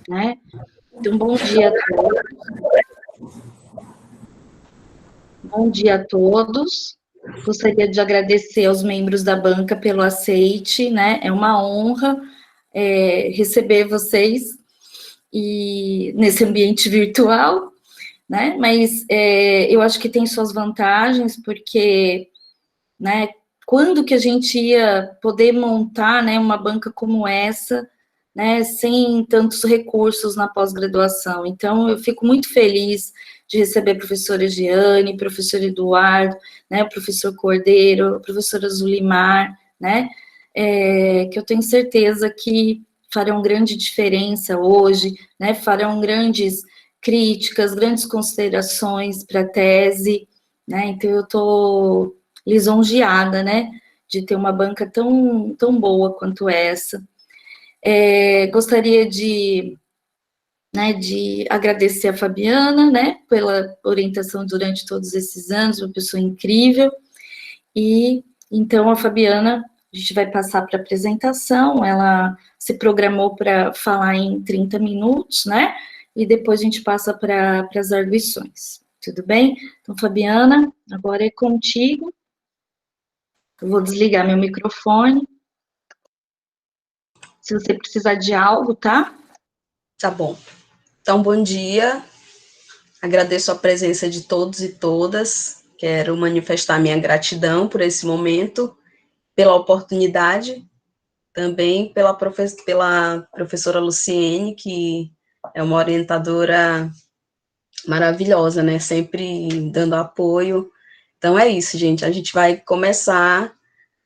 né? Então, bom dia a todos. Bom dia a todos. Gostaria de agradecer aos membros da banca pelo aceite, né? É uma honra receber vocês e nesse ambiente virtual, né? Mas eu acho que tem suas vantagens, porque, né, quando que a gente ia poder montar, né, uma banca como essa, né, sem tantos recursos na pós-graduação? Então, eu fico muito feliz de receber a professora Giane, professor Eduardo, né, o professor Cordeiro, a professora Zulimar, né, que eu tenho certeza que farão grande diferença hoje, né, farão grandes críticas, grandes considerações para a tese, né, então eu estou lisonjeada, né, de ter uma banca tão boa quanto essa. Gostaria de agradecer a Fabiana, né, pela orientação durante todos esses anos, uma pessoa incrível, e então a Fabiana, a gente vai passar para a apresentação, ela se programou para falar em 30 minutos, né, e depois a gente passa para as arguições, tudo bem? Então, Fabiana, agora é contigo, eu vou desligar meu microfone, se você precisar de algo, tá? Tá bom. Então, bom dia. Agradeço a presença de todos e todas. Quero manifestar minha gratidão por esse momento, pela oportunidade, também pela professora Luciene, que é uma orientadora maravilhosa, né? Sempre dando apoio. Então, é isso, gente. A gente vai começar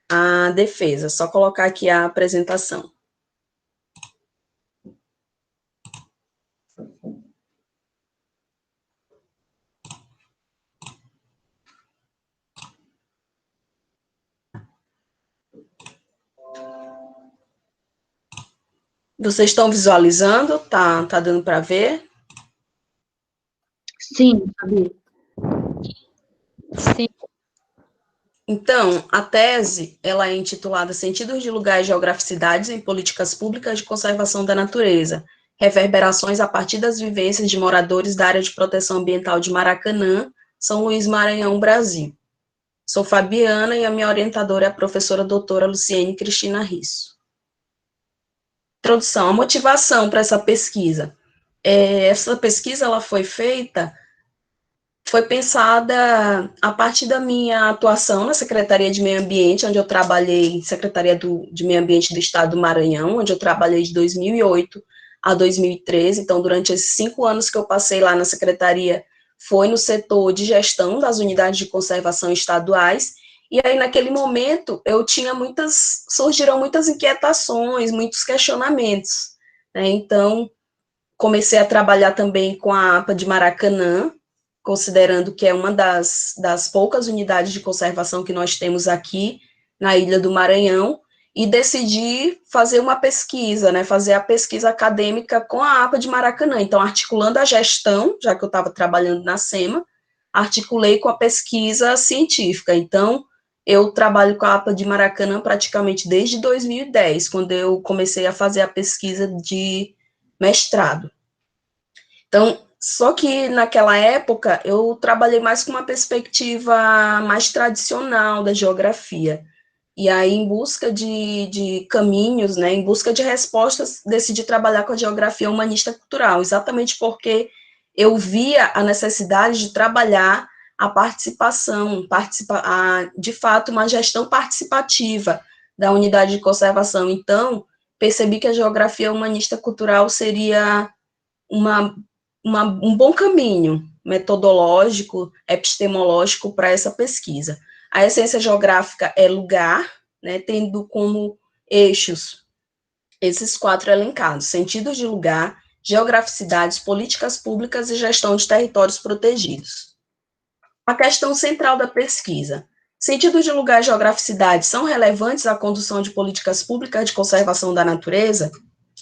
a defesa. Só colocar aqui a apresentação. Vocês estão visualizando? Tá dando para ver? Sim, Fabi. Sim. Então, a tese, ela é intitulada Sentidos de Lugar e Geograficidades em Políticas Públicas de Conservação da Natureza, reverberações a partir das vivências de moradores da área de proteção ambiental de Maracanã, São Luís, Maranhão, Brasil. Sou Fabiana e a minha orientadora é a professora doutora Luciene Cristina Risso. Introdução, a motivação para essa pesquisa. Essa pesquisa ela foi pensada a partir da minha atuação na Secretaria de Meio Ambiente, onde eu trabalhei, Secretaria de Meio Ambiente do Estado do Maranhão, onde eu trabalhei de 2008 a 2013, então durante esses 5 anos que eu passei lá na Secretaria, foi no setor de gestão das unidades de conservação estaduais, e aí naquele momento surgiram muitas inquietações, muitos questionamentos, né? Então comecei a trabalhar também com a APA de Maracanã, considerando que é uma das poucas unidades de conservação que nós temos aqui na Ilha do Maranhão, e decidi fazer uma pesquisa, né, fazer a pesquisa acadêmica com a APA de Maracanã. Então, articulando a gestão, já que eu estava trabalhando na SEMA, articulei com a pesquisa científica. Então, eu trabalho com a APA de Maracanã praticamente desde 2010, quando eu comecei a fazer a pesquisa de mestrado. Então, só que naquela época eu trabalhei mais com uma perspectiva mais tradicional da geografia. E aí, em busca de caminhos, né, em busca de respostas, decidi trabalhar com a geografia humanista cultural, exatamente porque eu via a necessidade de trabalhar a participação, de fato, uma gestão participativa da unidade de conservação. Então, percebi que a geografia humanista cultural seria um bom caminho metodológico, epistemológico para essa pesquisa. A essência geográfica é lugar, né, tendo como eixos esses 4 elencados: sentidos de lugar, geograficidades, políticas públicas e gestão de territórios protegidos. A questão central da pesquisa: sentidos de lugar e geograficidade são relevantes à condução de políticas públicas de conservação da natureza?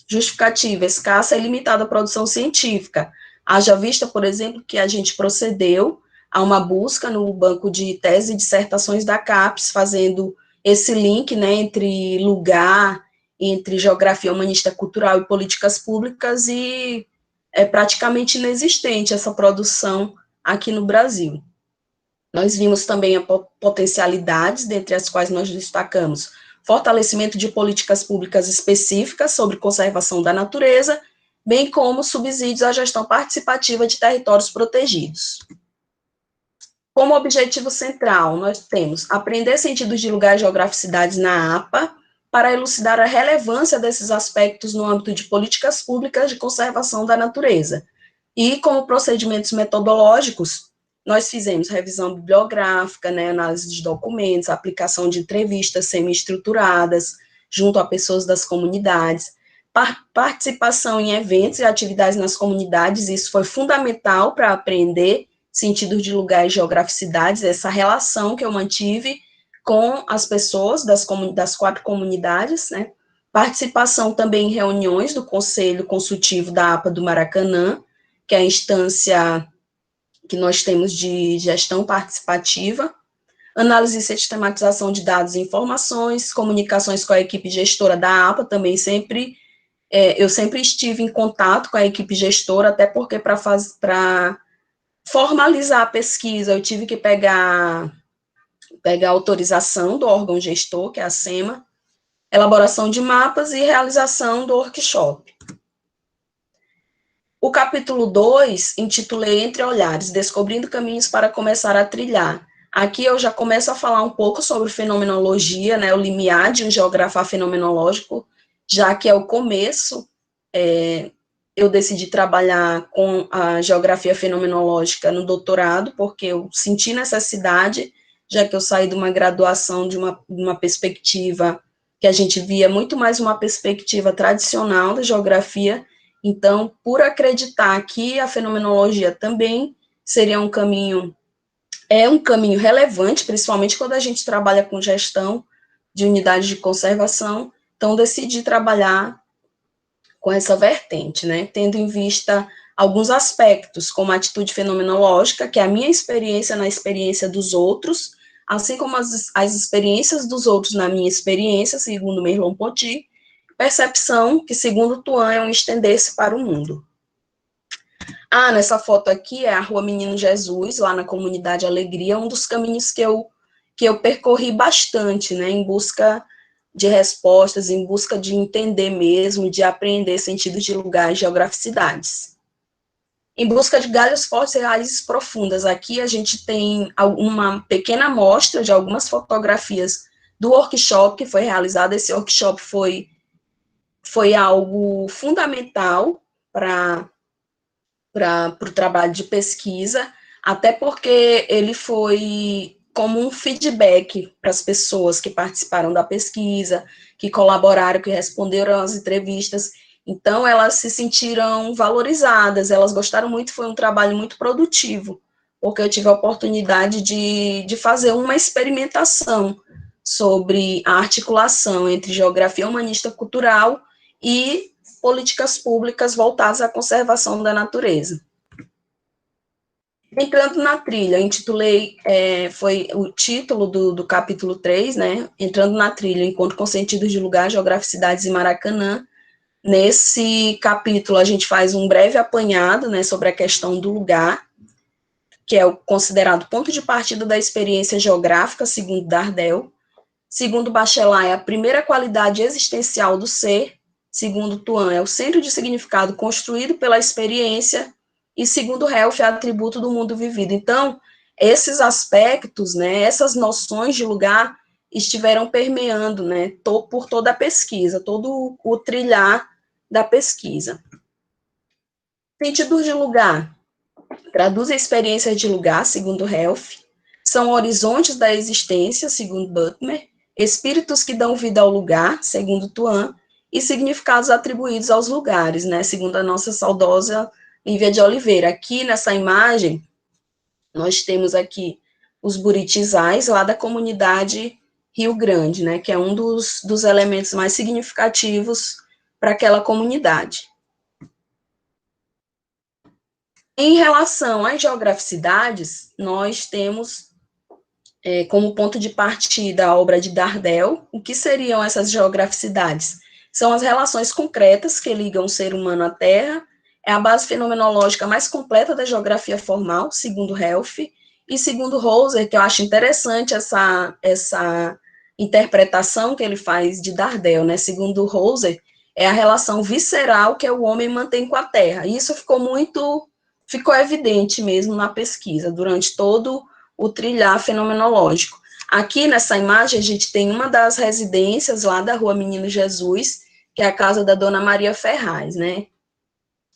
Justificativa: escassa e limitada produção científica. Haja vista, por exemplo, que a gente procedeu a uma busca no banco de tese e dissertações da CAPES, fazendo esse link, né, entre lugar entre geografia humanista cultural e políticas públicas, e é praticamente inexistente essa produção aqui no Brasil. Nós vimos também as potencialidades, dentre as quais nós destacamos fortalecimento de políticas públicas específicas sobre conservação da natureza, bem como subsídios à gestão participativa de territórios protegidos. Como objetivo central, nós temos aprender sentidos de lugar e geograficidades na APA, para elucidar a relevância desses aspectos no âmbito de políticas públicas de conservação da natureza. E, como procedimentos metodológicos, nós fizemos revisão bibliográfica, né, análise de documentos, aplicação de entrevistas semi-estruturadas, junto a pessoas das comunidades, participação em eventos e atividades nas comunidades, isso foi fundamental para aprender sentidos de lugar e geograficidades, essa relação que eu mantive com as pessoas das 4 comunidades, né, participação também em reuniões do Conselho Consultivo da APA do Maracanã, que é a instância que nós temos de gestão participativa, análise e sistematização de dados e informações, comunicações com a equipe gestora da APA, também eu sempre estive em contato com a equipe gestora, até porque para formalizar a pesquisa, eu tive que pegar a autorização do órgão gestor, que é a SEMA, elaboração de mapas e realização do workshop. O capítulo 2, intitulei Entre Olhares, Descobrindo Caminhos para Começar a Trilhar. Aqui eu já começo a falar um pouco sobre fenomenologia, né, o limiar de um geografar fenomenológico, já que é o começo. Eu decidi trabalhar com a geografia fenomenológica no doutorado, porque eu senti necessidade, já que eu saí de uma graduação de uma perspectiva que a gente via muito mais uma perspectiva tradicional da geografia. Então, por acreditar que a fenomenologia também seria um caminho relevante, principalmente quando a gente trabalha com gestão de unidades de conservação, então decidi trabalhar com essa vertente, né, tendo em vista alguns aspectos, como a atitude fenomenológica, que é a minha experiência na experiência dos outros, assim como as experiências dos outros na minha experiência, segundo Merleau-Ponty, percepção, que segundo Tuan é um estender-se para o mundo. Nessa foto aqui é a Rua Menino Jesus, lá na comunidade Alegria, um dos caminhos que eu percorri bastante, né, em busca de respostas, em busca de entender mesmo, de aprender sentidos de lugar e geograficidades. Em busca de galhos fortes e raízes profundas, aqui a gente tem uma pequena amostra de algumas fotografias do workshop que foi realizado. Esse workshop foi algo fundamental para o trabalho de pesquisa, até porque ele foi como um feedback para as pessoas que participaram da pesquisa, que colaboraram, que responderam às entrevistas. Então, elas se sentiram valorizadas, elas gostaram muito, foi um trabalho muito produtivo, porque eu tive a oportunidade de fazer uma experimentação sobre a articulação entre geografia humanista cultural e políticas públicas voltadas à conservação da natureza. Entrando na trilha, intitulei, foi o título do capítulo 3, né, Entrando na trilha, Encontro com Sentidos de Lugar, Geograficidades e Maracanã. Nesse capítulo, a gente faz um breve apanhado, né, sobre a questão do lugar, que é o considerado ponto de partida da experiência geográfica, segundo Dardel. Segundo Bachelard, é a primeira qualidade existencial do ser. Segundo Tuan, é o centro de significado construído pela experiência. E segundo Helf, é atributo do mundo vivido. Então, esses aspectos, né, essas noções de lugar estiveram permeando, né, por toda a pesquisa, todo o trilhar da pesquisa. Sentidos de lugar. Traduz a experiência de lugar, segundo Helf. São horizontes da existência, segundo Butmer. Espíritos que dão vida ao lugar, segundo Tuan. E significados atribuídos aos lugares, né, segundo a nossa saudosa Lívia de Oliveira. Aqui nessa imagem, nós temos aqui os buritizais, lá da comunidade Rio Grande, né, que é um dos elementos mais significativos para aquela comunidade. Em relação às geograficidades, nós temos como ponto de partida a obra de Dardel. O que seriam essas geograficidades? São as relações concretas que ligam o ser humano à Terra, é a base fenomenológica mais completa da geografia formal, segundo Helf, e segundo Hauser, que eu acho interessante essa interpretação que ele faz de Dardel, né? Segundo Hauser, é a relação visceral que o homem mantém com a Terra. E isso ficou evidente mesmo na pesquisa, durante todo o trilhar fenomenológico. Aqui nessa imagem, a gente tem uma das residências lá da Rua Menino Jesus, que é a casa da Dona Maria Ferraz, né?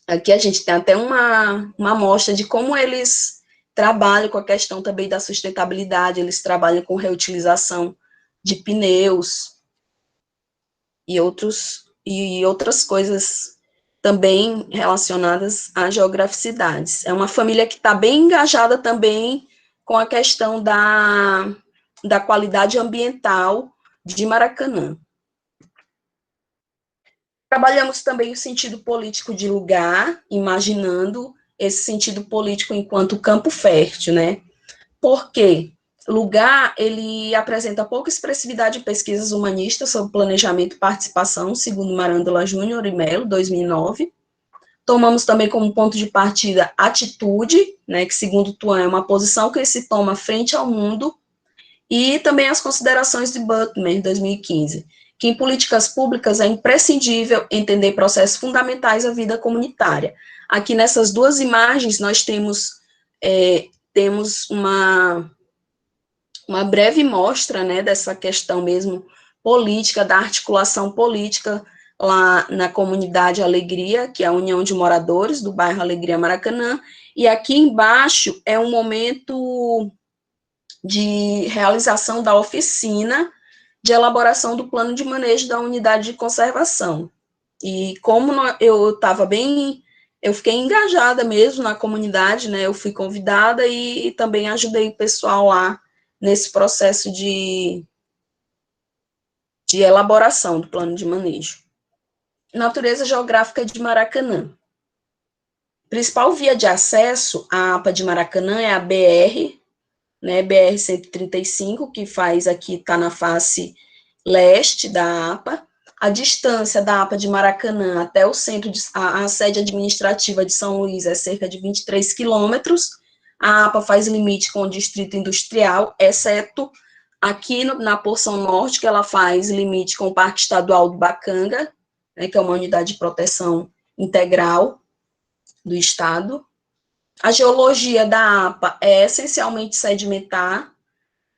Aqui a gente tem até uma amostra de como eles trabalham com a questão também da sustentabilidade, eles trabalham com reutilização de pneus e outras coisas também relacionadas a geograficidades. É uma família que está bem engajada também com a questão da qualidade ambiental de Maracanã. Trabalhamos também o sentido político de lugar, imaginando esse sentido político enquanto campo fértil, né? Porque lugar, ele apresenta pouca expressividade em pesquisas humanistas sobre planejamento e participação, segundo Marândola Júnior e Melo, 2009. Tomamos também como ponto de partida atitude, né, que segundo Tuan é uma posição que se toma frente ao mundo, e também as considerações de Butmer, 2015, que em políticas públicas é imprescindível entender processos fundamentais da vida comunitária. Aqui nessas duas imagens nós temos uma breve mostra, né, dessa questão mesmo política, da articulação política lá na comunidade Alegria, que é a União de Moradores do bairro Alegria Maracanã, e aqui embaixo é um momento de realização da oficina de elaboração do plano de manejo da unidade de conservação. E como eu fiquei engajada mesmo na comunidade, né, eu fui convidada e também ajudei o pessoal lá nesse processo de elaboração do plano de manejo. Natureza geográfica de Maracanã. Principal via de acesso à APA de Maracanã é a BR, né, BR-135, que está na face leste da APA. A distância da APA de Maracanã até o centro, a sede administrativa de São Luís é cerca de 23 quilômetros. A APA faz limite com o Distrito Industrial, exceto aqui na porção norte, que ela faz limite com o Parque Estadual do Bacanga, né, que é uma unidade de proteção integral do Estado. A geologia da APA é essencialmente sedimentar,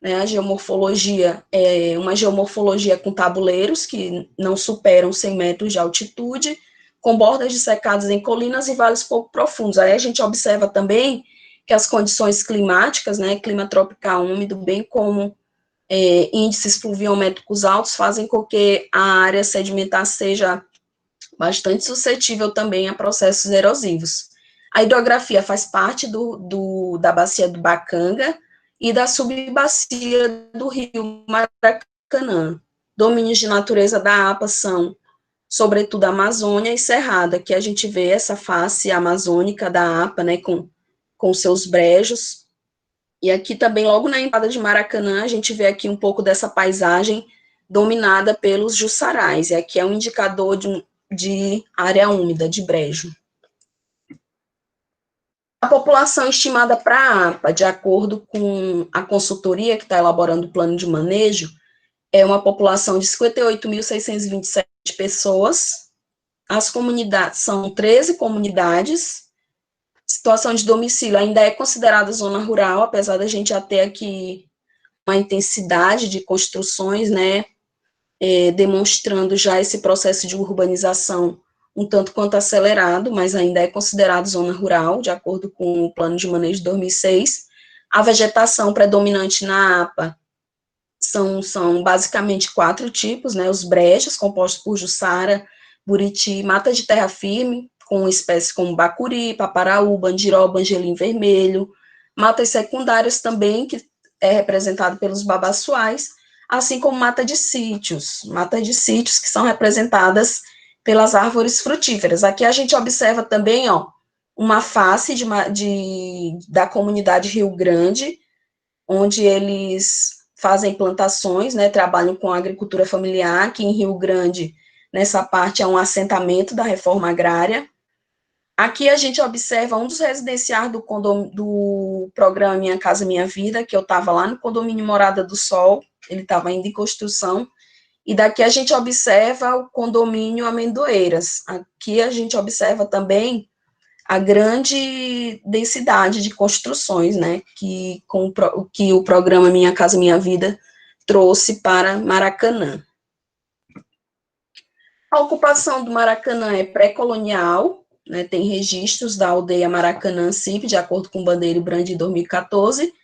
né, a geomorfologia é uma geomorfologia com tabuleiros que não superam 100 metros de altitude, com bordas dissecadas em colinas e vales pouco profundos. Aí a gente observa também que as condições climáticas, né, clima tropical úmido, bem como índices pluviométricos altos, fazem com que a área sedimentar seja bastante suscetível também a processos erosivos. A hidrografia faz parte da bacia do Bacanga e da subbacia do rio Maracanã. Domínios de natureza da APA são, sobretudo, a Amazônia e Cerrada, que a gente vê essa face amazônica da APA, né, com seus brejos. E aqui também, logo na entrada de Maracanã, a gente vê aqui um pouco dessa paisagem dominada pelos jussarais, e aqui é um indicador de área úmida, de brejo. A população estimada para a APA, de acordo com a consultoria que está elaborando o plano de manejo, é uma população de 58.627 pessoas. As comunidades são 13 comunidades. Situação de domicílio ainda é considerada zona rural, apesar da gente já ter aqui uma intensidade de construções, né, demonstrando já esse processo de urbanização um tanto quanto acelerado, mas ainda é considerado zona rural, de acordo com o plano de manejo de 2006. A vegetação predominante na APA são basicamente 4 tipos, né, os brejos, compostos por jussara, buriti, mata de terra firme, com espécies como bacuri, paparaú, bandiroba, angelim vermelho, matas secundárias também, que é representado pelos babaçuais, assim como mata de sítios que são representadas pelas árvores frutíferas. Aqui a gente observa também, uma face da comunidade Rio Grande, onde eles fazem plantações, né, trabalham com agricultura familiar. Aqui em Rio Grande nessa parte é um assentamento da reforma agrária. Aqui a gente observa um dos residenciais do programa Minha Casa Minha Vida, que eu estava lá no condomínio Morada do Sol, ele estava ainda em construção, e daqui a gente observa o condomínio Amendoeiras. Aqui a gente observa também a grande densidade de construções, né, que o programa Minha Casa Minha Vida trouxe para Maracanã. A ocupação do Maracanã é pré-colonial, né, tem registros da aldeia Maracanã CIP, de acordo com Bandeira e Brandi, de 2014.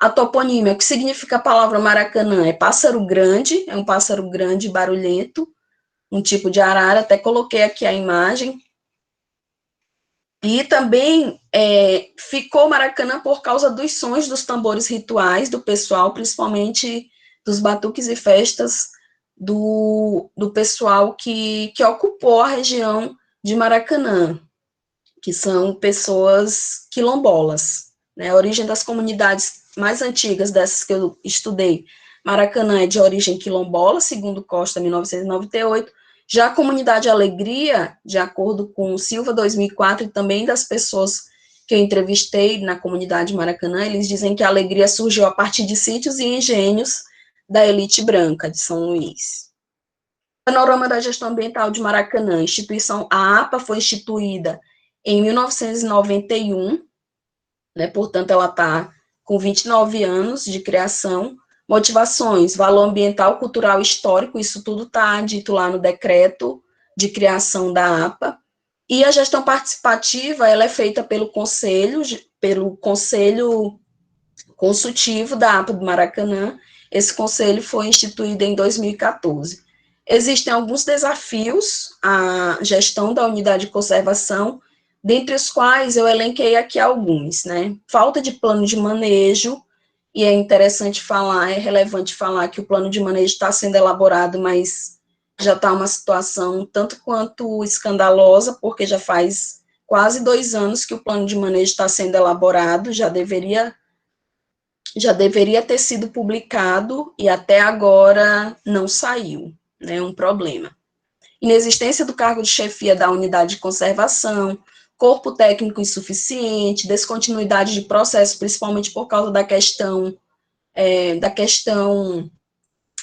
A toponímia, o que significa a palavra Maracanã? É pássaro grande, é um pássaro grande e barulhento, um tipo de arara, até coloquei aqui a imagem. E também ficou Maracanã por causa dos sons dos tambores rituais do pessoal, principalmente dos batuques e festas do pessoal que ocupou a região de Maracanã, que são pessoas quilombolas, né? A origem das comunidades mais antigas dessas que eu estudei, Maracanã é de origem quilombola, segundo Costa, 1998, já a comunidade Alegria, de acordo com Silva, 2004, e também das pessoas que eu entrevistei na comunidade Maracanã, eles dizem que a Alegria surgiu a partir de sítios e engenhos da elite branca de São Luís. Panorama da Gestão Ambiental de Maracanã, a APA foi instituída em 1991, né, portanto, ela está com 29 anos de criação. Motivações, valor ambiental, cultural e histórico, isso tudo está dito lá no decreto de criação da APA. E a gestão participativa, ela é feita pelo conselho consultivo da APA do Maracanã. Esse conselho foi instituído em 2014. Existem alguns desafios à gestão da unidade de conservação, dentre os quais eu elenquei aqui alguns, né? Falta de plano de manejo, e é interessante falar, é relevante falar que o plano de manejo está sendo elaborado, mas já está uma situação tanto quanto escandalosa, porque já faz quase 2 anos que o plano de manejo está sendo elaborado, já deveria ter sido publicado, e até agora não saiu, né? Um problema. Inexistência do cargo de chefia da unidade de conservação, corpo técnico insuficiente, descontinuidade de processo, principalmente por causa da questão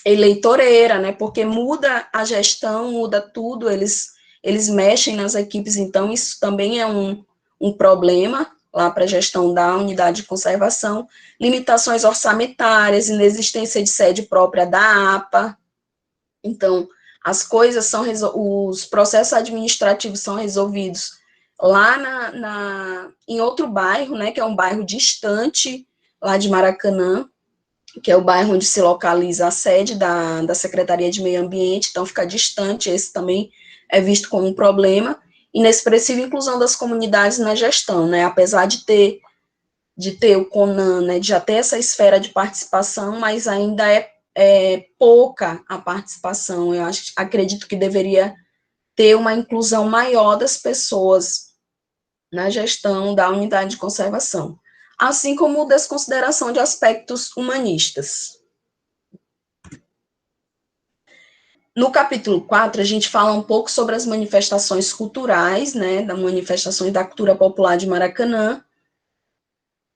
eleitoreira, né? Porque muda a gestão, muda tudo, eles mexem nas equipes, então isso também é um problema lá para a gestão da unidade de conservação. Limitações orçamentárias, inexistência de sede própria da APA. Então, as coisas os processos administrativos são resolvidos lá em outro bairro, né, que é um bairro distante lá de Maracanã, que é o bairro onde se localiza a sede da Secretaria de Meio Ambiente, então fica distante, esse também é visto como um problema. Inexpressiva inclusão das comunidades na gestão, né, apesar de ter o CONAN, né, de já ter essa esfera de participação, mas ainda é pouca a participação. Eu acredito que deveria ter uma inclusão maior das pessoas na gestão da unidade de conservação, assim como desconsideração de aspectos humanistas. No capítulo 4, a gente fala um pouco sobre as manifestações culturais, né, das manifestações da cultura popular de Maracanã.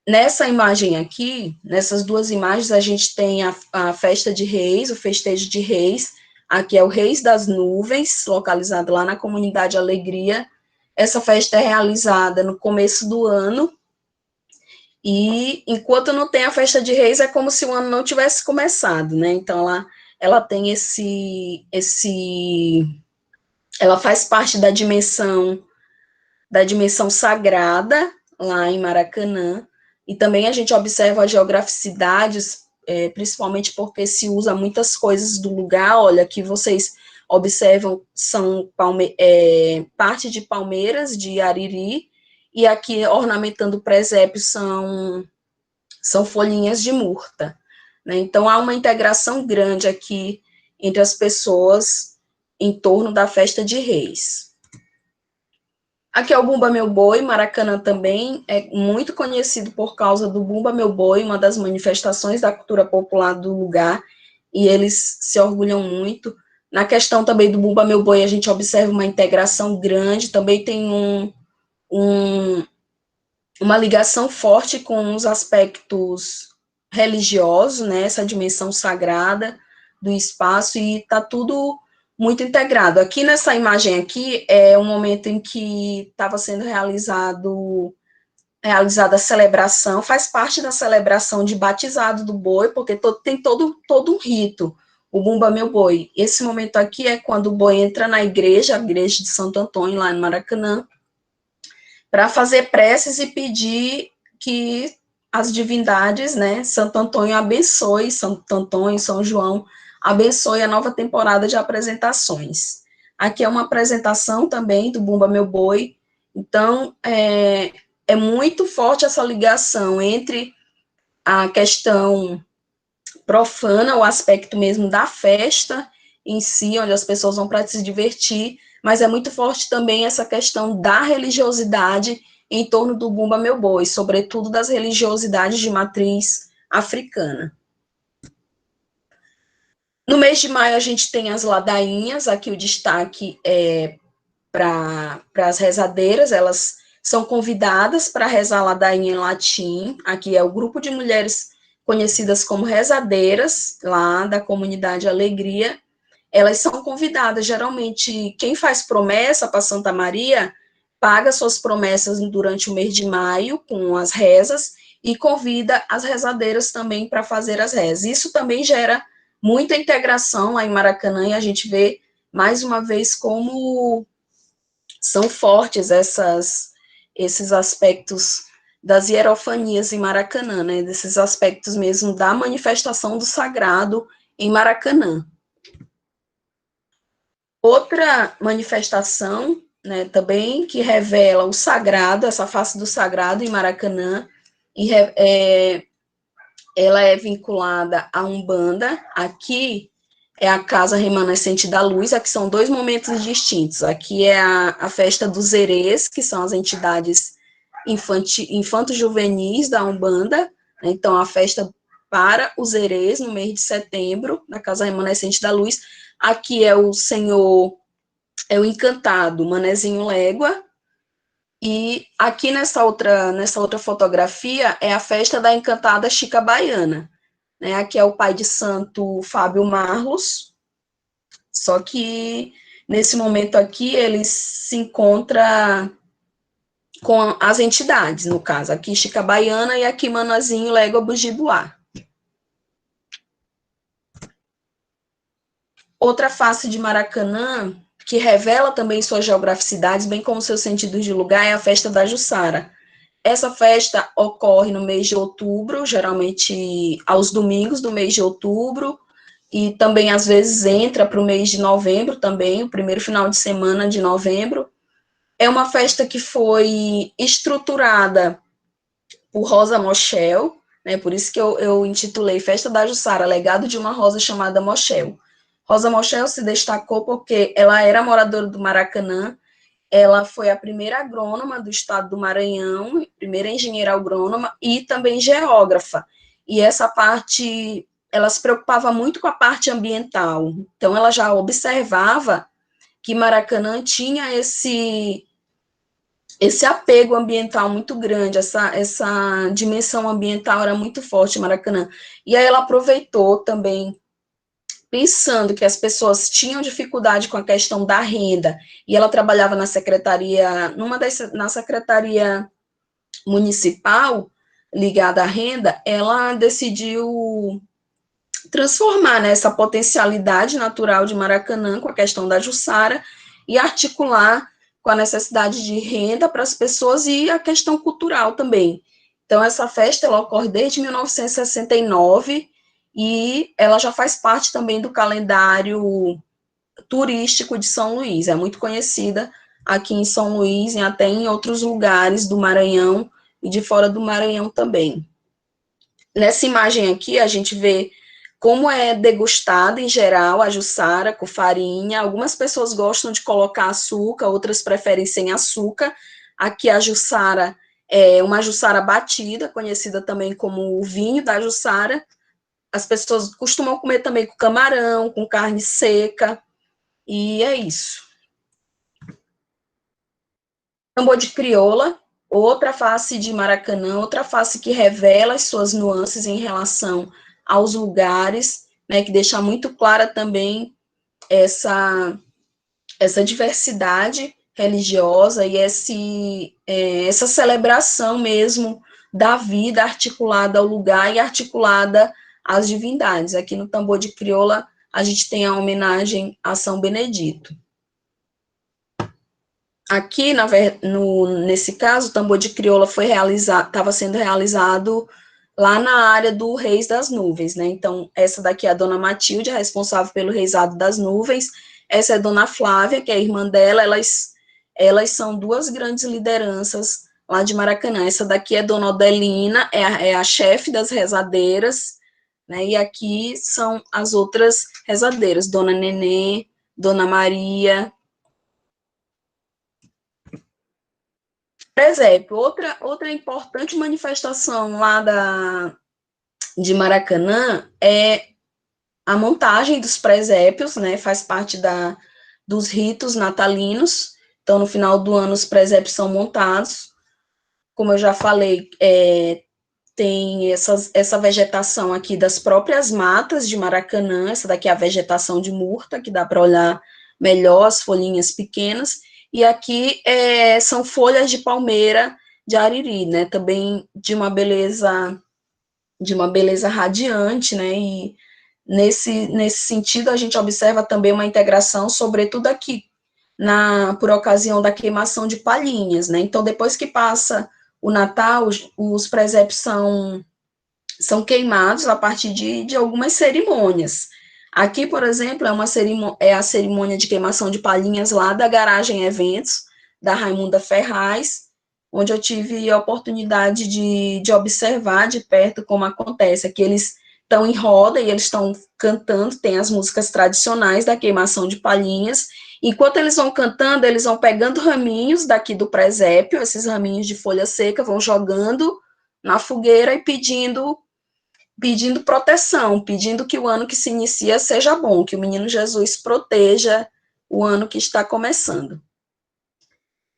Nessa imagem aqui, nessas duas imagens, a gente tem a festa de Reis, o festejo de Reis. Aqui é o Reis das Nuvens, localizado lá na comunidade Alegria. Essa festa é realizada no começo do ano, e enquanto não tem a festa de Reis, é como se o ano não tivesse começado, né? Então, ela tem ela faz parte da dimensão sagrada lá em Maracanã. E também a gente observa as geograficidades, principalmente porque se usa muitas coisas do lugar. Olha, aqui vocês observam, são parte de palmeiras, de ariri, e aqui, ornamentando o presépio, são folhinhas de murta, né? Então, há uma integração grande aqui entre as pessoas em torno da festa de Reis. Aqui é o Bumba Meu Boi. Maracanã também é muito conhecido por causa do Bumba Meu Boi, uma das manifestações da cultura popular do lugar, e eles se orgulham muito, Na questão também do Bumba Meu Boi, a gente observa uma integração grande, também tem uma ligação forte com os aspectos religiosos, né, essa dimensão sagrada do espaço, e está tudo muito integrado. Aqui nessa imagem aqui é um momento em que estava sendo realizada a celebração, faz parte da celebração de batizado do boi, porque tem todo um rito, o Bumba Meu Boi. Esse momento aqui é quando o boi entra na igreja, a igreja de Santo Antônio, lá em Maracanã, para fazer preces e pedir que as divindades, né, Santo Antônio abençoe, Santo Antônio, São João, abençoe a nova temporada de apresentações. Aqui é uma apresentação também do Bumba Meu Boi, então é muito forte essa ligação entre a questão profana, o aspecto mesmo da festa em si, onde as pessoas vão para se divertir, mas é muito forte também essa questão da religiosidade em torno do Bumba Meu Boi, sobretudo das religiosidades de matriz africana. No mês de maio, a gente tem as ladainhas, aqui o destaque é para as rezadeiras, elas são convidadas para rezar a ladainha em latim, aqui é o grupo de mulheres conhecidas como rezadeiras, lá da comunidade Alegria, elas são convidadas, geralmente, quem faz promessa para Santa Maria, paga suas promessas durante o mês de maio, com as rezas, e convida as rezadeiras também para fazer as rezas. Isso também gera muita integração lá em Maracanã, e a gente vê, mais uma vez, como são fortes esses aspectos das hierofanias em Maracanã, né, desses aspectos mesmo da manifestação do sagrado em Maracanã. Outra manifestação, né, também que revela o sagrado, essa face do sagrado em Maracanã, ela é vinculada à Umbanda. Aqui é a Casa Remanescente da Luz, aqui são dois momentos distintos. Aqui é a festa dos Erês, que são as entidades infanto-juvenis da Umbanda, né, então a festa para os Erês, no mês de setembro, na Casa Remanescente da Luz. Aqui é o Senhor, é o encantado Manezinho Légua, e aqui nessa outra fotografia é a festa da encantada Chica Baiana, né? Aqui é o pai de santo Fábio Marlos, só que nesse momento aqui ele se encontra com as entidades, no caso, aqui Chica Baiana e aqui Manezinho Légua Bujibuá. Outra face de Maracanã, que revela também suas geograficidades, bem como seus sentidos de lugar, é a festa da Jussara. Essa festa ocorre no mês de outubro, geralmente aos domingos do mês de outubro, e também às vezes entra para o mês de novembro também, o primeiro final de semana de novembro. É uma festa que foi estruturada por Rosa Mochel, né, por isso que eu intitulei Festa da Jussara, legado de uma rosa chamada Mochel. Rosa Mochel se destacou porque ela era moradora do Maracanã, ela foi a primeira agrônoma do estado do Maranhão, primeira engenheira agrônoma e também geógrafa. E essa parte, ela se preocupava muito com a parte ambiental. Então, ela já observava que Maracanã tinha esse apego ambiental muito grande, essa dimensão ambiental era muito forte em Maracanã. E aí ela aproveitou também, pensando que as pessoas tinham dificuldade com a questão da renda, e ela trabalhava na secretaria, na secretaria municipal ligada à renda, ela decidiu transformar, né, essa potencialidade natural de Maracanã com a questão da Jussara e articular com a necessidade de renda para as pessoas e a questão cultural também. Então, essa festa ela ocorre desde 1969 e ela já faz parte também do calendário turístico de São Luís. É muito conhecida aqui em São Luís e até em outros lugares do Maranhão e de fora do Maranhão também. Nessa imagem aqui, a gente vê como é degustada, em geral, a jussara com farinha. Algumas pessoas gostam de colocar açúcar, outras preferem sem açúcar. Aqui a jussara é uma jussara batida, conhecida também como o vinho da jussara. As pessoas costumam comer também com camarão, com carne seca. E é isso. Tambor de crioula, outra face de Maracanã, outra face que revela as suas nuances em relação aos lugares, né, que deixa muito clara também essa diversidade religiosa e essa celebração mesmo da vida articulada ao lugar e articulada às divindades. Aqui no tambor de crioula, a gente tem a homenagem a São Benedito. Aqui, nesse caso, o tambor de crioula estava sendo realizado lá na área do Reis das Nuvens, né? Então, essa daqui é a dona Matilde, a responsável pelo Reisado das Nuvens. Essa é a dona Flávia, que é a irmã dela. Elas são duas grandes lideranças lá de Maracanã. Essa daqui é a dona Odelina, é a chefe das rezadeiras, né? E aqui são as outras rezadeiras, dona Nenê, dona Maria. Presépio, outra importante manifestação lá de Maracanã é a montagem dos presépios, né? Faz parte dos ritos natalinos. Então, no final do ano, os presépios são montados. Como eu já falei, tem essa vegetação aqui das próprias matas de Maracanã. Essa daqui é a vegetação de murta, que dá para olhar melhor as folhinhas pequenas. E aqui são folhas de palmeira de ariri, né? Também de uma beleza radiante, né? E nesse sentido a gente observa também uma integração, sobretudo aqui por ocasião da queimação de palhinhas, né? Então depois que passa o Natal, os presépios são queimados a partir de algumas cerimônias. Aqui, por exemplo, é a cerimônia de queimação de palhinhas lá da Garagem Eventos, da Raimunda Ferraz, onde eu tive a oportunidade de observar de perto como acontece. Aqui eles estão em roda e eles estão cantando, tem as músicas tradicionais da queimação de palhinhas. Enquanto eles vão cantando, eles vão pegando raminhos daqui do presépio, esses raminhos de folha seca, vão jogando na fogueira e pedindo proteção, pedindo que o ano que se inicia seja bom, que o menino Jesus proteja o ano que está começando.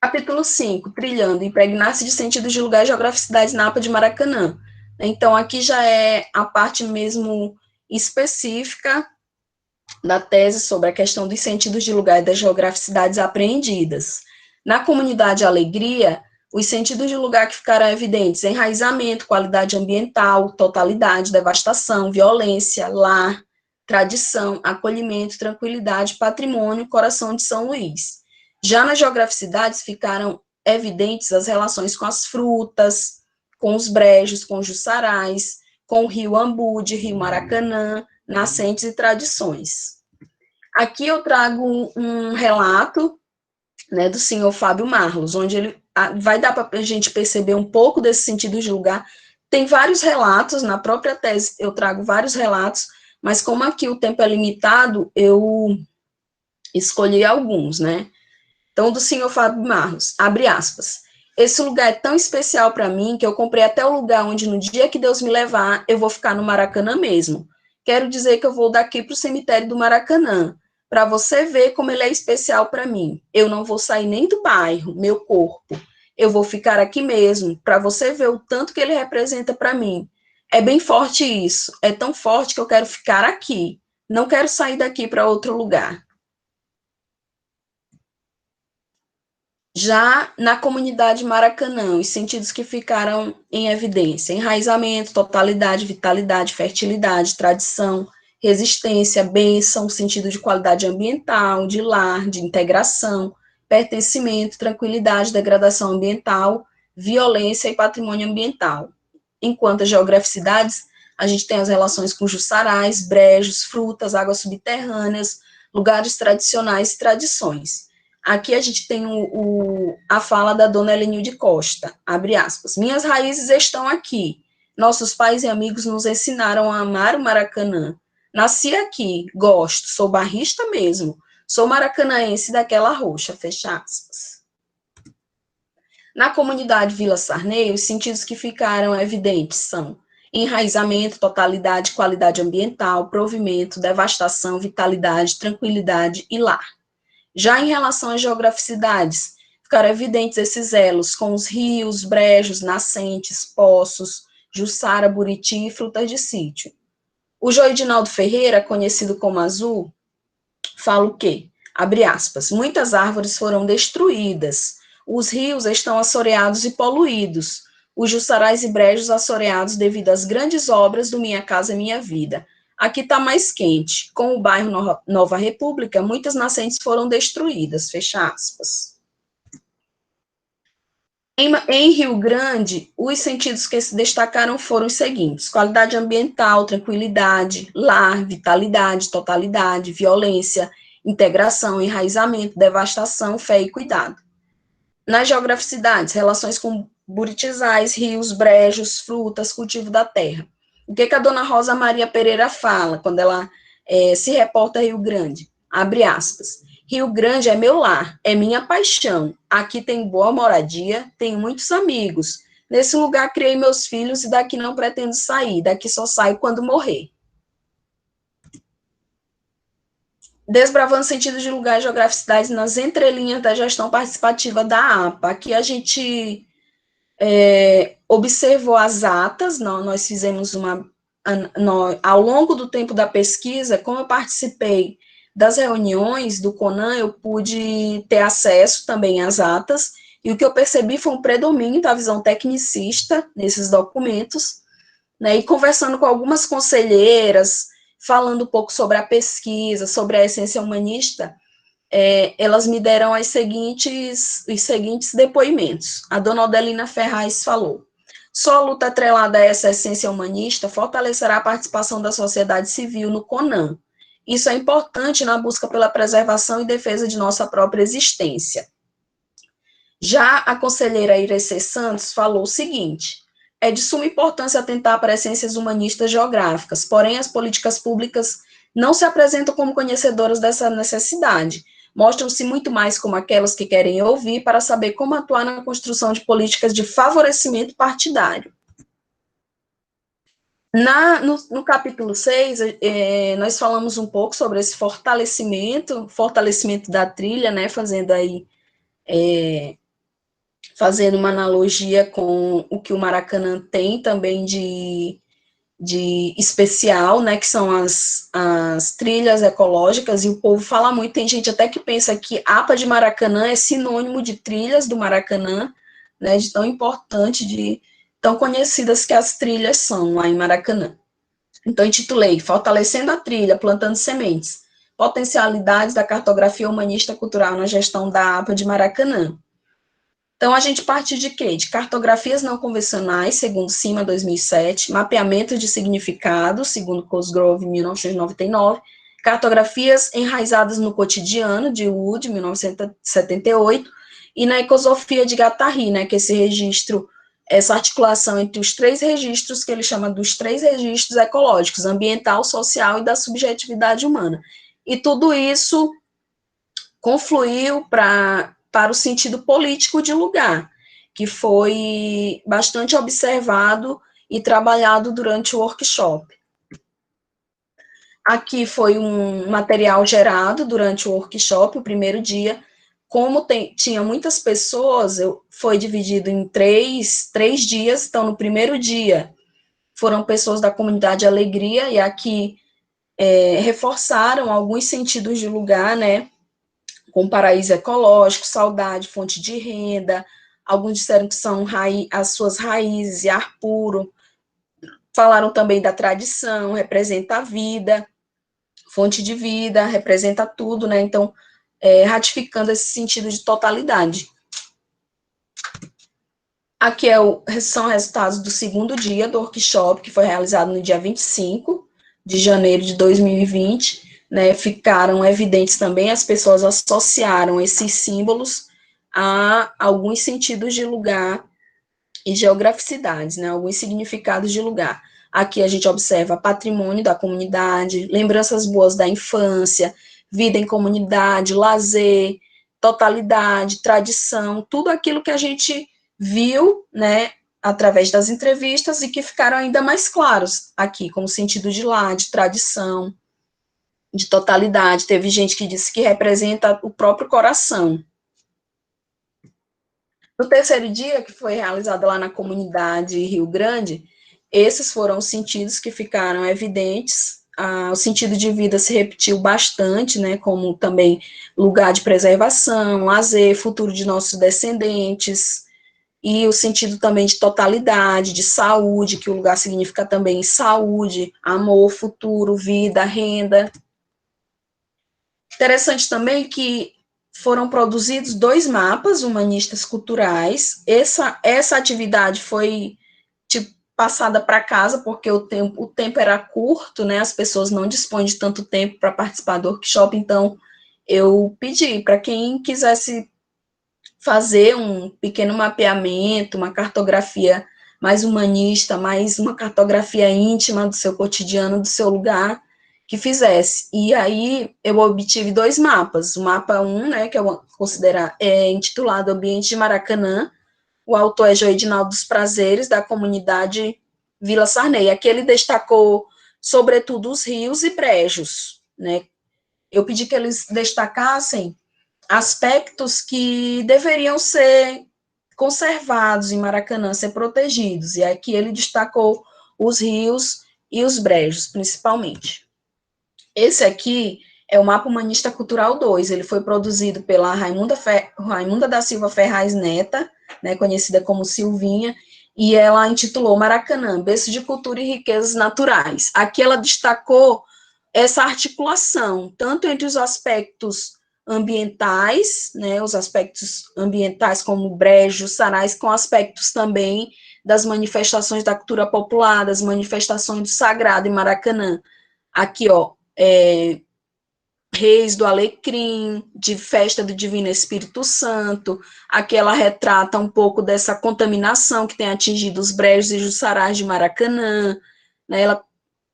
Capítulo 5, trilhando, impregnar-se de sentidos de lugar e geograficidades na APA de Maracanã. Então, aqui já é a parte mesmo específica da tese sobre a questão dos sentidos de lugar e das geograficidades apreendidas. Na comunidade Alegria, os sentidos de lugar que ficaram evidentes: enraizamento, qualidade ambiental, totalidade, devastação, violência, lar, tradição, acolhimento, tranquilidade, patrimônio, coração de São Luís. Já nas geograficidades ficaram evidentes as relações com as frutas, com os brejos, com os jussarais, com o rio Ambude, rio Maracanã, nascentes e tradições. Aqui eu trago um relato, né, do senhor Fábio Marlos, onde ele vai dar para a gente perceber um pouco desse sentido de lugar. Tem vários relatos, na própria tese eu trago vários relatos, mas como aqui o tempo é limitado, eu escolhi alguns, né? Então, do senhor Fábio Marlos, abre aspas. Esse lugar é tão especial para mim que eu comprei até o lugar onde no dia que Deus me levar, eu vou ficar no Maracanã mesmo. Quero dizer que eu vou daqui para o cemitério do Maracanã, para você ver como ele é especial para mim. Eu não vou sair nem do bairro, meu corpo. Eu vou ficar aqui mesmo, para você ver o tanto que ele representa para mim. É bem forte isso. É tão forte que eu quero ficar aqui. Não quero sair daqui para outro lugar. Já na comunidade Maracanã, os sentidos que ficaram em evidência: enraizamento, totalidade, vitalidade, fertilidade, tradição, resistência, bênção, sentido de qualidade ambiental, de lar, de integração, pertencimento, tranquilidade, degradação ambiental, violência e patrimônio ambiental. Enquanto as geograficidades, a gente tem as relações com jussarais, brejos, frutas, águas subterrâneas, lugares tradicionais e tradições. Aqui a gente tem a fala da dona Helenilde Costa, abre aspas. Minhas raízes estão aqui. Nossos pais e amigos nos ensinaram a amar o Maracanã. Nasci aqui, gosto, sou barrista mesmo. Sou maracanaense daquela roxa, fecha aspas. Na comunidade Vila Sarney, os sentidos que ficaram evidentes são enraizamento, totalidade, qualidade ambiental, provimento, devastação, vitalidade, tranquilidade e lar. Já em relação às geograficidades, ficaram evidentes esses elos com os rios, brejos, nascentes, poços, Jussara, Buriti e frutas de sítio. O Joidinaldo Ferreira, conhecido como Azul, fala o quê? Abre aspas, muitas árvores foram destruídas, os rios estão assoreados e poluídos, os jussarais e brejos assoreados devido às grandes obras do Minha Casa Minha Vida. Aqui está mais quente. Com o bairro Nova República, muitas nascentes foram destruídas, fecha aspas. Em Rio Grande, os sentidos que se destacaram foram os seguintes: qualidade ambiental, tranquilidade, lar, vitalidade, totalidade, violência, integração, enraizamento, devastação, fé e cuidado. Nas geograficidades, relações com buritizais, rios, brejos, frutas, cultivo da terra. O que a dona Rosa Maria Pereira fala quando ela se reporta a Rio Grande? Abre aspas. Rio Grande é meu lar, é minha paixão. Aqui tem boa moradia, tenho muitos amigos. Nesse lugar criei meus filhos e daqui não pretendo sair, daqui só saio quando morrer. Desbravando sentidos de lugar e geograficidades nas entrelinhas da gestão participativa da APA. Aqui a gente observou as atas, nós fizemos ao longo do tempo da pesquisa, como eu participei das reuniões do CONAN, eu pude ter acesso também às atas, e o que eu percebi foi um predomínio da visão tecnicista nesses documentos, né, e conversando com algumas conselheiras, falando um pouco sobre a pesquisa, sobre a essência humanista, elas me deram os seguintes depoimentos. A dona Odelina Ferraz falou: só a luta atrelada a essa essência humanista fortalecerá a participação da sociedade civil no CONAN. Isso é importante na busca pela preservação e defesa de nossa própria existência. Já a conselheira Irecê Santos falou o seguinte: é de suma importância atentar para essências humanistas geográficas, porém as políticas públicas não se apresentam como conhecedoras dessa necessidade, mostram-se muito mais como aquelas que querem ouvir para saber como atuar na construção de políticas de favorecimento partidário. No capítulo 6, nós falamos um pouco sobre esse fortalecimento da trilha, né, fazendo uma analogia com o que o Maracanã tem também de especial, né, que são as trilhas ecológicas, e o povo fala muito, tem gente até que pensa que APA de Maracanã é sinônimo de trilhas do Maracanã, né, de tão importante, tão conhecidas que as trilhas são lá em Maracanã. Então, intitulei Fortalecendo a Trilha, Plantando Sementes, Potencialidades da Cartografia Humanista Cultural na Gestão da APA de Maracanã. Então, a gente parte de quê? De cartografias não convencionais, segundo CIMA 2007, mapeamento de significado, segundo Cosgrove 1999, cartografias enraizadas no cotidiano, de Wood 1978, e na ecosofia de Guattari, né, que é esse registro, essa articulação entre os três registros, que ele chama dos três registros ecológicos, ambiental, social e da subjetividade humana. E tudo isso confluiu para o sentido político de lugar, que foi bastante observado e trabalhado durante o workshop. Aqui foi um material gerado durante o workshop, o primeiro dia. Como tinha muitas pessoas, foi dividido em três dias. Então, no primeiro dia, foram pessoas da comunidade Alegria, e aqui reforçaram alguns sentidos de lugar, né, com paraíso ecológico, saudade, fonte de renda. Alguns disseram que são as suas raízes e ar puro. Falaram também da tradição, representa a vida, fonte de vida, representa tudo, né? Então, ratificando esse sentido de totalidade. Aqui são resultados do segundo dia do workshop, que foi realizado no dia 25 de janeiro de 2020, né, ficaram evidentes também, as pessoas associaram esses símbolos a alguns sentidos de lugar e geograficidades, né, alguns significados de lugar. Aqui a gente observa patrimônio da comunidade, lembranças boas da infância, vida em comunidade, lazer, totalidade, tradição, tudo aquilo que a gente viu, né, através das entrevistas e que ficaram ainda mais claros aqui, como sentido de lá, de tradição, de totalidade. Teve gente que disse que representa o próprio coração. No terceiro dia, que foi realizado lá na comunidade Rio Grande, esses foram os sentidos que ficaram evidentes. O sentido de vida se repetiu bastante, né, como também lugar de preservação, lazer, futuro de nossos descendentes, e o sentido também de totalidade, de saúde, que o lugar significa também saúde, amor, futuro, vida, renda. Interessante também que foram produzidos 2 mapas humanistas culturais. Essa atividade foi passada para casa, porque o tempo era curto, né? As pessoas não dispõem de tanto tempo para participar do workshop, então eu pedi para quem quisesse fazer um pequeno mapeamento, uma cartografia mais humanista, mais uma cartografia íntima do seu cotidiano, do seu lugar, que fizesse. E aí eu obtive 2 mapas. O mapa 1, né, que eu considero intitulado Ambiente de Maracanã. O autor é Joedinaldo dos Prazeres, da comunidade Vila Sarney. Aqui ele destacou, sobretudo, os rios e brejos, né? Eu pedi que eles destacassem aspectos que deveriam ser conservados em Maracanã, ser protegidos. E aqui ele destacou os rios e os brejos, principalmente. Esse aqui é o Mapa Humanista Cultural 2, ele foi produzido pela Raimunda da Silva Ferraz Neta, né, conhecida como Silvinha, e ela intitulou Maracanã, berço de cultura e riquezas naturais. Aqui ela destacou essa articulação, tanto entre os aspectos ambientais, né, os aspectos ambientais como brejos, sarais, com aspectos também das manifestações da cultura popular, das manifestações do sagrado em Maracanã. Aqui, ó, Reis do Alecrim, de Festa do Divino Espírito Santo. Aqui ela retrata um pouco dessa contaminação que tem atingido os brejos e jussarais de Maracanã, né? Ela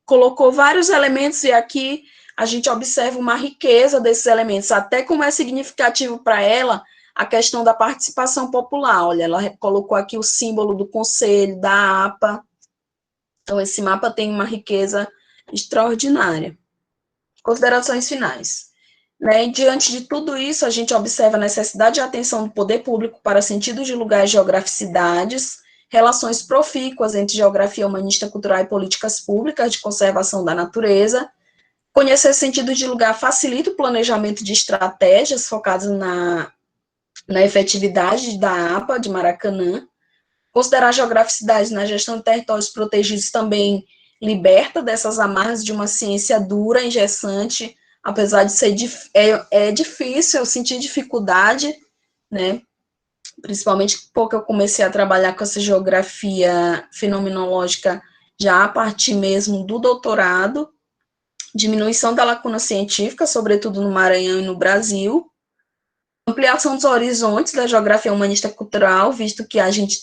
colocou vários elementos e aqui a gente observa uma riqueza desses elementos, até como é significativo para ela a questão da participação popular. Olha, ela colocou aqui o símbolo do conselho, da APA. Então, esse mapa tem uma riqueza extraordinária. Considerações finais. Né? E diante de tudo isso, a gente observa a necessidade de atenção do poder público para sentidos de lugar e geograficidades, relações profícuas entre geografia humanista, cultural e políticas públicas de conservação da natureza. Conhecer sentido de lugar facilita o planejamento de estratégias focadas na efetividade da APA de Maracanã. Considerar a geograficidade na gestão de territórios protegidos também liberta dessas amarras de uma ciência dura, engessante, apesar de ser difícil, eu senti dificuldade, né? Principalmente porque eu comecei a trabalhar com essa geografia fenomenológica já a partir mesmo do doutorado, diminuição da lacuna científica, sobretudo no Maranhão e no Brasil, ampliação dos horizontes da geografia humanista cultural, visto que a gente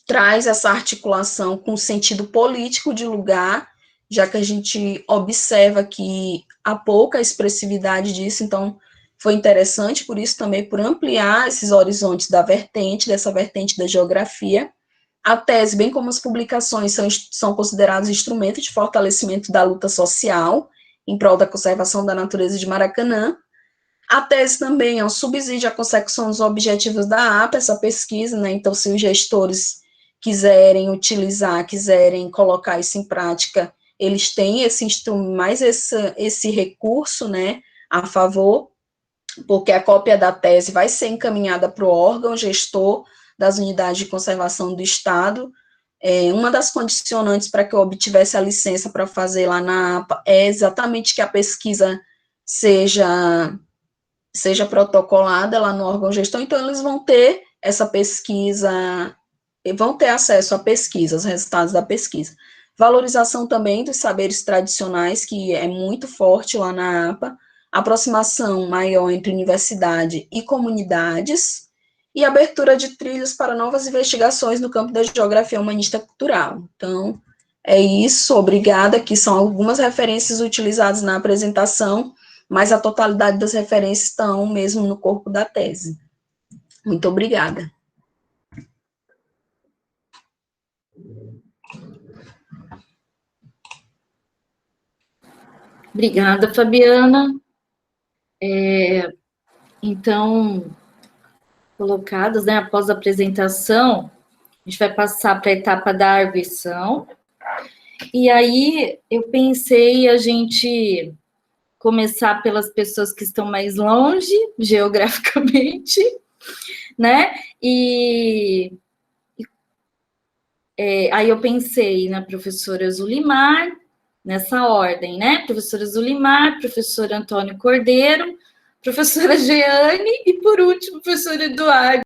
traz essa articulação com o sentido político de lugar, já que a gente observa que há pouca expressividade disso, então foi interessante por isso também, por ampliar esses horizontes dessa vertente da geografia. A tese, bem como as publicações, são considerados instrumentos de fortalecimento da luta social em prol da conservação da natureza de Maracanã. A tese também é um subsídio à consecução dos objetivos da APA, essa pesquisa, né? Então, se os gestores quiserem utilizar, quiserem colocar isso em prática, eles têm esse instrumento, mais esse recurso, né, a favor, porque a cópia da tese vai ser encaminhada para o órgão gestor das unidades de conservação do Estado. Uma das condicionantes para que eu obtivesse a licença para fazer lá na APA é exatamente que a pesquisa seja protocolada lá no órgão gestor, então eles vão ter essa pesquisa, vão ter acesso à pesquisa, aos resultados da pesquisa. Valorização também dos saberes tradicionais, que é muito forte lá na APA, aproximação maior entre universidade e comunidades, e abertura de trilhos para novas investigações no campo da geografia humanista cultural. Então, é isso, obrigada, aqui são algumas referências utilizadas na apresentação, mas a totalidade das referências estão mesmo no corpo da tese. Muito obrigada. Obrigada, Fabiana. Então, colocados, né, após a apresentação, a gente vai passar para a etapa da arguição. E aí, eu pensei a gente começar pelas pessoas que estão mais longe, geograficamente, né? Aí eu pensei na professora Zulimar, nessa ordem, né? Professora Zulimar, professor Antônio Cordeiro, professora Jeane e, por último, professor Eduardo.